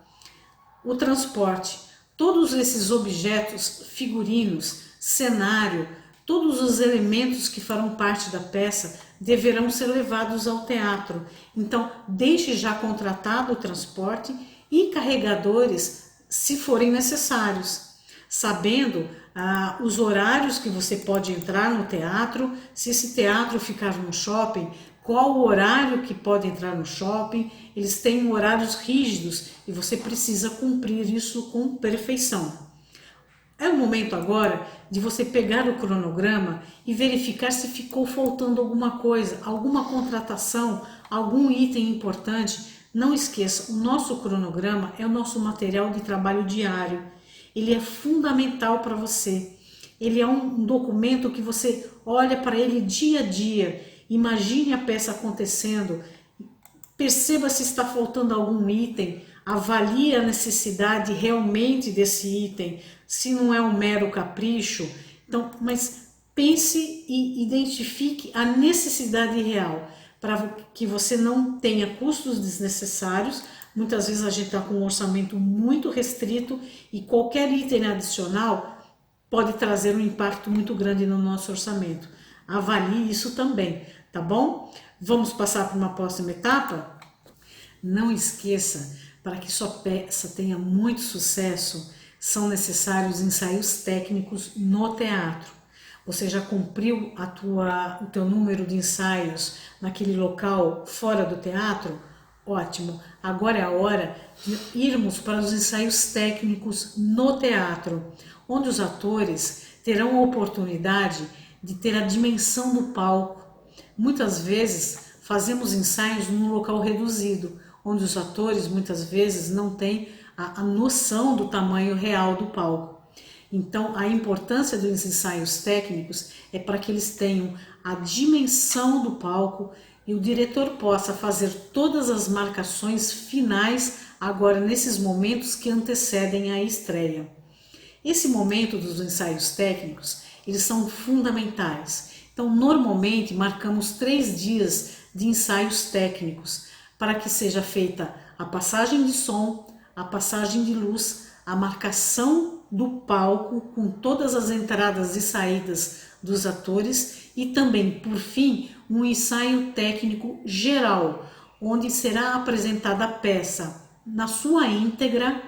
A: o transporte. Todos esses objetos, figurinos, cenário, todos os elementos que farão parte da peça deverão ser levados ao teatro. Então, deixe já contratado o transporte e carregadores, se forem necessários, sabendo os horários que você pode entrar no teatro. Se esse teatro ficar no shopping, qual o horário que pode entrar no shopping. Eles têm horários rígidos e você precisa cumprir isso com perfeição. É o momento agora de você pegar o cronograma e verificar se ficou faltando alguma coisa, alguma contratação, algum item importante. Não esqueça, o nosso cronograma é o nosso material de trabalho diário. Ele é fundamental para você. Ele é um documento que você olha para ele dia a dia. Imagine a peça acontecendo, perceba se está faltando algum item, avalie a necessidade realmente desse item, se não é um mero capricho. Então, mas pense e identifique a necessidade real, para que você não tenha custos desnecessários. Muitas vezes a gente está com um orçamento muito restrito e qualquer item adicional pode trazer um impacto muito grande no nosso orçamento. Avalie isso também, tá bom? Vamos passar para uma próxima etapa? Não esqueça, para que sua peça tenha muito sucesso, são necessários ensaios técnicos no teatro. Você já cumpriu o teu número de ensaios naquele local fora do teatro? Ótimo! Agora é a hora de irmos para os ensaios técnicos no teatro, onde os atores terão a oportunidade de ter a dimensão do palco. Muitas vezes fazemos ensaios num local reduzido, onde os atores muitas vezes não têm a noção do tamanho real do palco. Então, a importância dos ensaios técnicos é para que eles tenham a dimensão do palco e o diretor possa fazer todas as marcações finais agora nesses momentos que antecedem a estreia. Esse momento dos ensaios técnicos, eles são fundamentais. Então, normalmente, marcamos 3 dias de ensaios técnicos para que seja feita a passagem de som, a passagem de luz, a marcação do palco com todas as entradas e saídas dos atores e também, por fim, um ensaio técnico geral, onde será apresentada a peça na sua íntegra,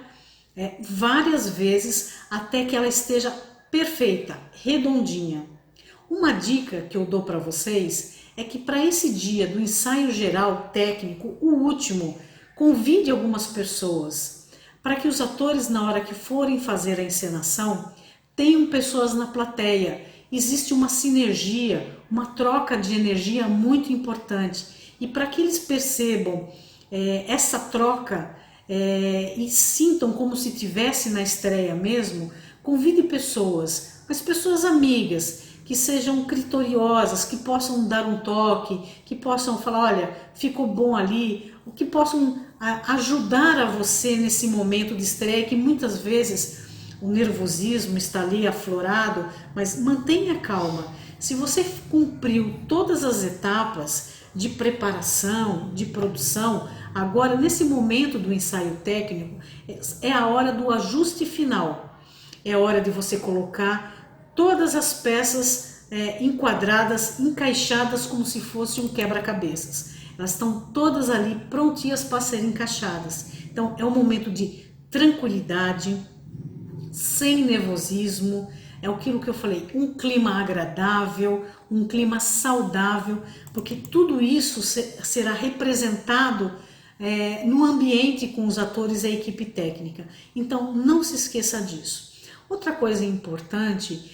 A: várias vezes até que ela esteja perfeita, redondinha. Uma dica que eu dou para vocês é que para esse dia do ensaio geral técnico, o último, convide algumas pessoas, para que os atores, na hora que forem fazer a encenação, tenham pessoas na plateia. Existe uma sinergia, uma troca de energia muito importante. E para que eles percebam essa troca e sintam como se estivesse na estreia mesmo, convide pessoas, mas pessoas amigas, que sejam criteriosas, que possam dar um toque, que possam falar, olha, ficou bom ali, o que possam ajudar a você nesse momento de estreia, que muitas vezes o nervosismo está ali aflorado, mas mantenha calma. Se você cumpriu todas as etapas de preparação, de produção, agora nesse momento do ensaio técnico, é a hora do ajuste final. É a hora de você colocar todas as peças enquadradas, encaixadas como se fosse um quebra-cabeças. Elas estão todas ali prontinhas para serem encaixadas. Então é um momento de tranquilidade, sem nervosismo, é aquilo que eu falei, um clima agradável, um clima saudável, porque tudo isso será representado no ambiente com os atores e a equipe técnica. Então não se esqueça disso. Outra coisa importante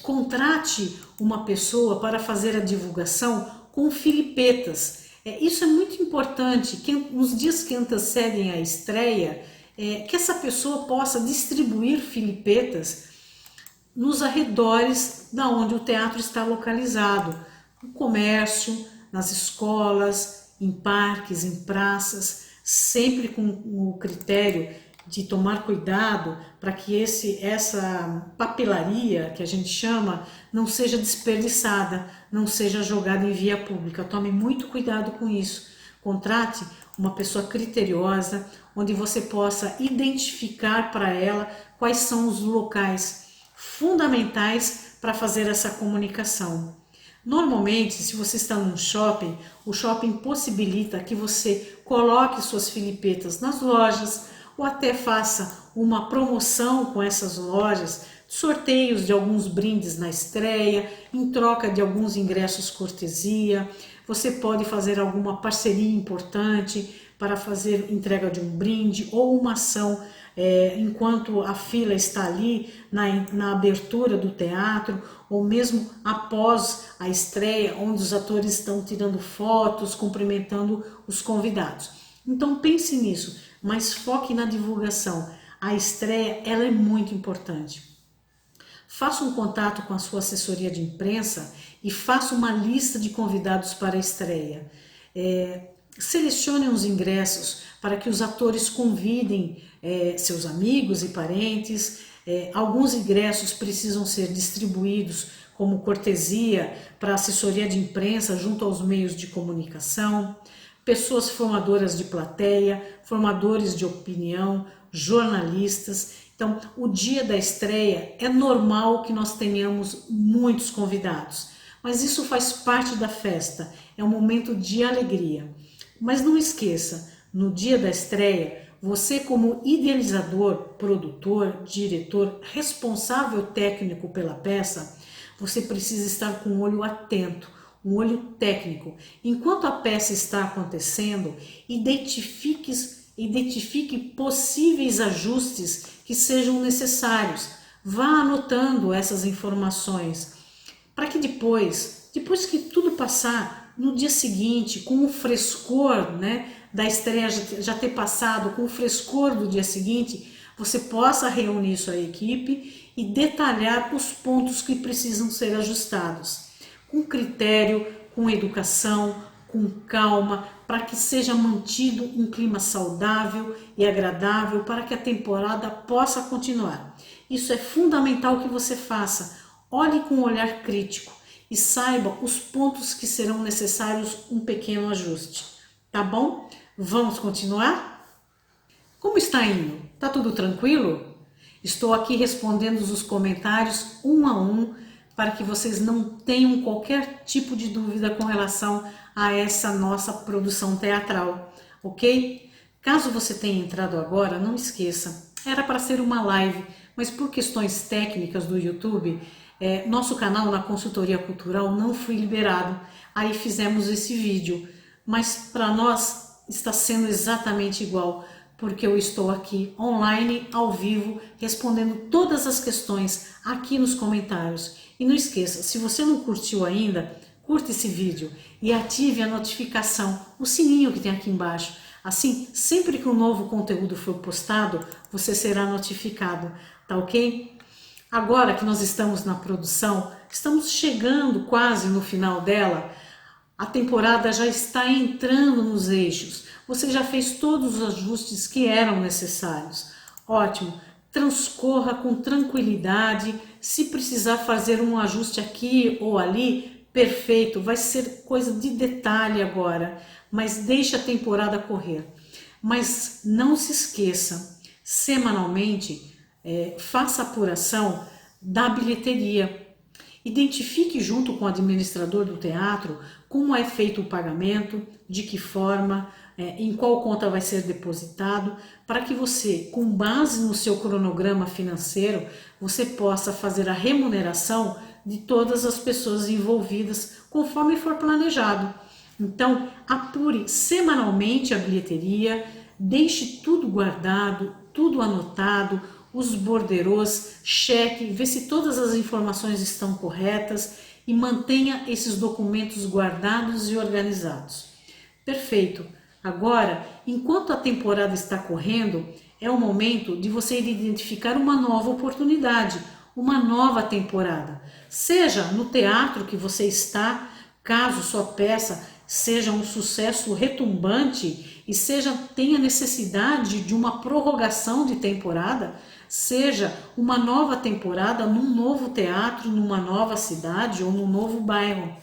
A: contrate uma pessoa para fazer a divulgação com filipetas. Isso é muito importante, que nos dias que antecedem a estreia, que essa pessoa possa distribuir filipetas nos arredores da onde o teatro está localizado, no comércio, nas escolas, em parques, em praças, sempre com o critério de tomar cuidado para que essa papelaria, que a gente chama, não seja desperdiçada, não seja jogada em via pública. Tome muito cuidado com isso. Contrate uma pessoa criteriosa, onde você possa identificar para ela quais são os locais fundamentais para fazer essa comunicação. Normalmente, se você está num shopping, o shopping possibilita que você coloque suas filipetas nas lojas, ou até faça uma promoção com essas lojas, sorteios de alguns brindes na estreia, em troca de alguns ingressos cortesia. Você pode fazer alguma parceria importante para fazer entrega de um brinde ou uma ação enquanto a fila está ali na abertura do teatro, ou mesmo após a estreia, onde os atores estão tirando fotos, cumprimentando os convidados. Então pense nisso, mas foque na divulgação. A estreia ela é muito importante. Faça um contato com a sua assessoria de imprensa e faça uma lista de convidados para a estreia. Selecione os ingressos para que os atores convidem seus amigos e parentes. Alguns ingressos precisam ser distribuídos como cortesia para a assessoria de imprensa junto aos meios de comunicação. Pessoas formadoras de plateia, formadores de opinião, jornalistas. Então, o dia da estreia é normal que nós tenhamos muitos convidados, mas isso faz parte da festa, é um momento de alegria. Mas não esqueça, no dia da estreia, você como idealizador, produtor, diretor, responsável técnico pela peça, você precisa estar com o olho atento, um olho técnico. Enquanto a peça está acontecendo, identifique possíveis ajustes que sejam necessários. Vá anotando essas informações para que depois que tudo passar, no dia seguinte, com o frescor da estreia já ter passado, com o frescor do dia seguinte, você possa reunir sua equipe e detalhar os pontos que precisam ser ajustados. Com critério, com educação, com calma, para que seja mantido um clima saudável e agradável, para que a temporada possa continuar. Isso é fundamental que você faça. Olhe com um olhar crítico e saiba os pontos que serão necessários um pequeno ajuste. Tá bom? Vamos continuar? Como está indo? Tá tudo tranquilo? Estou aqui respondendo os comentários um a um para que vocês não tenham qualquer tipo de dúvida com relação a essa nossa produção teatral, ok? Caso você tenha entrado agora, não esqueça, era para ser uma live, mas por questões técnicas do YouTube, nosso canal na Consultoria Cultural não foi liberado, aí fizemos esse vídeo, mas para nós está sendo exatamente igual, porque eu estou aqui online, ao vivo, respondendo todas as questões aqui nos comentários. E não esqueça, se você não curtiu ainda, curta esse vídeo e ative a notificação, o sininho que tem aqui embaixo. Assim, sempre que um novo conteúdo for postado, você será notificado, tá ok? Agora que nós estamos na produção, estamos chegando quase no final dela, a temporada já está entrando nos eixos. Você já fez todos os ajustes que eram necessários. Ótimo, transcorra com tranquilidade. Se precisar fazer um ajuste aqui ou ali, perfeito, vai ser coisa de detalhe agora, mas deixe a temporada correr. Mas não se esqueça, semanalmente, faça a apuração da bilheteria. Identifique junto com o administrador do teatro como é feito o pagamento, de que forma, em qual conta vai ser depositado, para que você, com base no seu cronograma financeiro, você possa fazer a remuneração de todas as pessoas envolvidas conforme for planejado. Então, apure semanalmente a bilheteria, deixe tudo guardado, tudo anotado, os borderôs, cheque, vê se todas as informações estão corretas e mantenha esses documentos guardados e organizados. Perfeito! Agora, enquanto a temporada está correndo, é o momento de você identificar uma nova oportunidade, uma nova temporada. Seja no teatro que você está, caso sua peça seja um sucesso retumbante e tenha necessidade de uma prorrogação de temporada, seja uma nova temporada num novo teatro, numa nova cidade ou num novo bairro.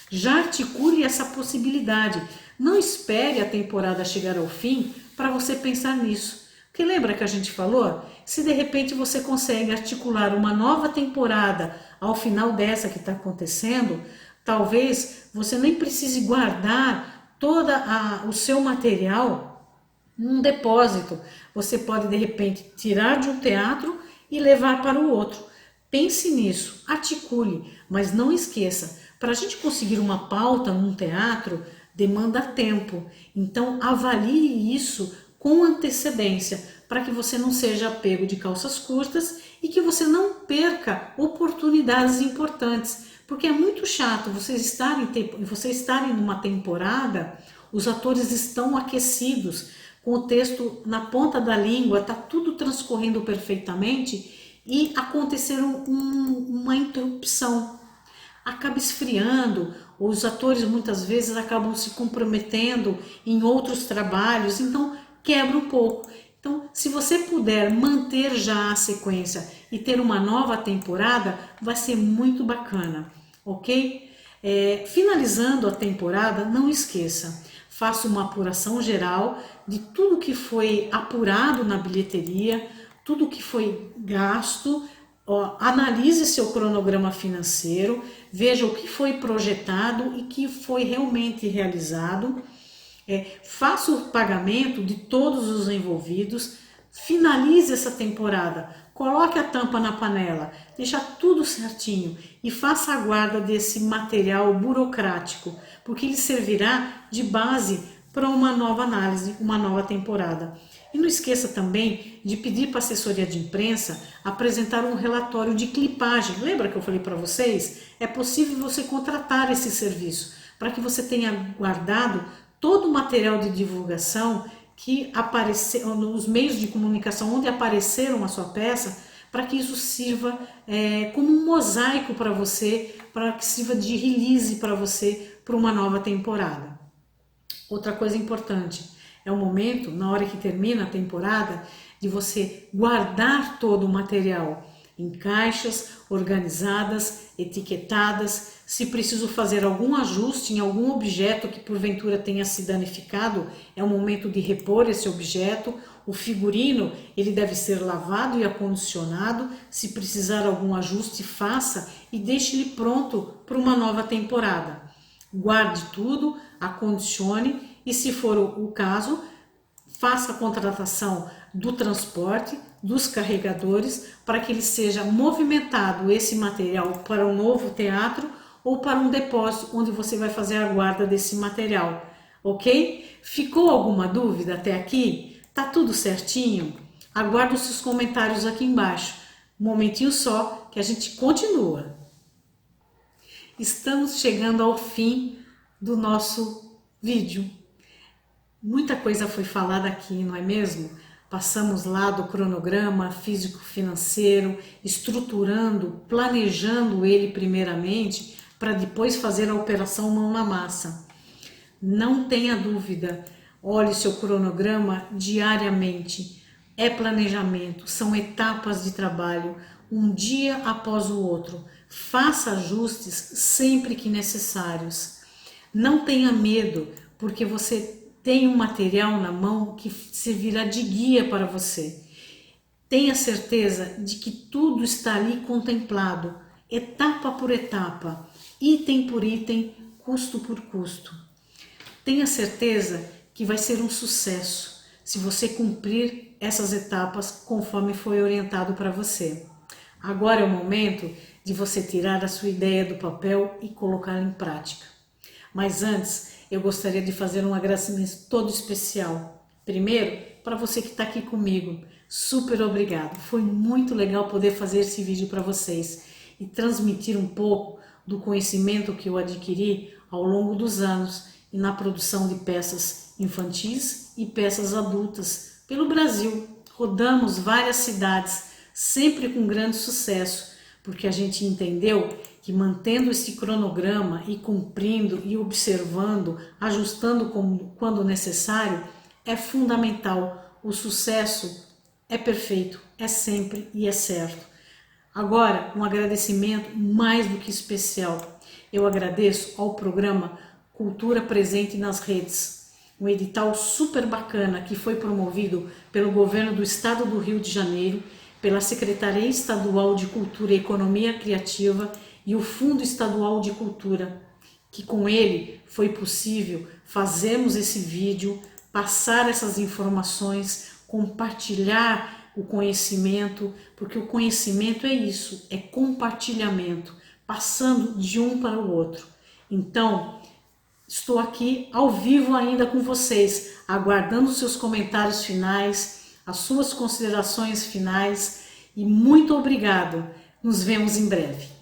A: Já articule essa possibilidade. Não espere a temporada chegar ao fim para você pensar nisso. Porque lembra que a gente falou? Se de repente você consegue articular uma nova temporada ao final dessa que está acontecendo, talvez você nem precise guardar todo o seu material num depósito. Você pode de repente tirar de um teatro e levar para o outro. Pense nisso, articule, mas não esqueça, para a gente conseguir uma pauta num teatro demanda tempo. Então avalie isso com antecedência, para que você não seja pego de calças curtas e que você não perca oportunidades importantes. Porque é muito chato você estarem numa temporada, os atores estão aquecidos, com o texto na ponta da língua, está tudo transcorrendo perfeitamente e acontecer uma interrupção. Acaba esfriando, os atores muitas vezes acabam se comprometendo em outros trabalhos, então quebra um pouco. Então, se você puder manter já a sequência e ter uma nova temporada, vai ser muito bacana, ok? Finalizando a temporada, não esqueça, faça uma apuração geral de tudo que foi apurado na bilheteria, tudo que foi gasto, analise seu cronograma financeiro, veja o que foi projetado e que foi realmente realizado, faça o pagamento de todos os envolvidos, finalize essa temporada, coloque a tampa na panela, deixa tudo certinho e faça a guarda desse material burocrático, porque ele servirá de base para uma nova análise, uma nova temporada. E não esqueça também de pedir para a assessoria de imprensa apresentar um relatório de clipagem. Lembra que eu falei para vocês? É possível você contratar esse serviço para que você tenha guardado todo o material de divulgação que apareceu nos meios de comunicação onde apareceram a sua peça, para que isso sirva como um mosaico para você, para que sirva de release para você para uma nova temporada. Outra coisa importante, é o momento, na hora que termina a temporada, de você guardar todo o material em caixas organizadas, etiquetadas. Se preciso fazer algum ajuste em algum objeto que porventura tenha se danificado, é o momento de repor esse objeto. O figurino, ele deve ser lavado e acondicionado. Se precisar algum ajuste, faça e deixe-ele pronto para uma nova temporada. Guarde tudo, acondicione e, se for o caso, faça a contratação do transporte, dos carregadores, para que ele seja movimentado esse material para um novo teatro ou para um depósito onde você vai fazer a guarda desse material, ok? Ficou alguma dúvida até aqui? Tá tudo certinho? Aguardo os seus comentários aqui embaixo. Um momentinho só que a gente continua. Estamos chegando ao fim do nosso vídeo. Muita coisa foi falada aqui, não é mesmo? Passamos lá do cronograma físico-financeiro, estruturando, planejando ele primeiramente, para depois fazer a operação mão na massa. Não tenha dúvida, olhe seu cronograma diariamente. É planejamento, são etapas de trabalho, um dia após o outro. Faça ajustes sempre que necessários. Não tenha medo, porque você tem um material na mão que servirá de guia para você. Tenha certeza de que tudo está ali contemplado, etapa por etapa, item por item, custo por custo. Tenha certeza que vai ser um sucesso se você cumprir essas etapas conforme foi orientado para você. Agora é o momento de você tirar a sua ideia do papel e colocá-la em prática. Mas antes, eu gostaria de fazer um agradecimento todo especial. Primeiro, para você que está aqui comigo. Super obrigado. Foi muito legal poder fazer esse vídeo para vocês e transmitir um pouco do conhecimento que eu adquiri ao longo dos anos e na produção de peças infantis e peças adultas pelo Brasil. Rodamos várias cidades, sempre com grande sucesso, porque a gente entendeu que mantendo esse cronograma e cumprindo e observando, ajustando quando necessário, é fundamental. O sucesso é perfeito, é sempre e é certo. Agora, um agradecimento mais do que especial. Eu agradeço ao programa Cultura Presente nas Redes, um edital super bacana que foi promovido pelo governo do estado do Rio de Janeiro, pela Secretaria Estadual de Cultura e Economia Criativa e o Fundo Estadual de Cultura, que com ele foi possível fazermos esse vídeo, passar essas informações, compartilhar o conhecimento, porque o conhecimento é isso, é compartilhamento, passando de um para o outro. Então, estou aqui ao vivo ainda com vocês, aguardando os seus comentários finais, as suas considerações finais e muito obrigado. Nos vemos em breve.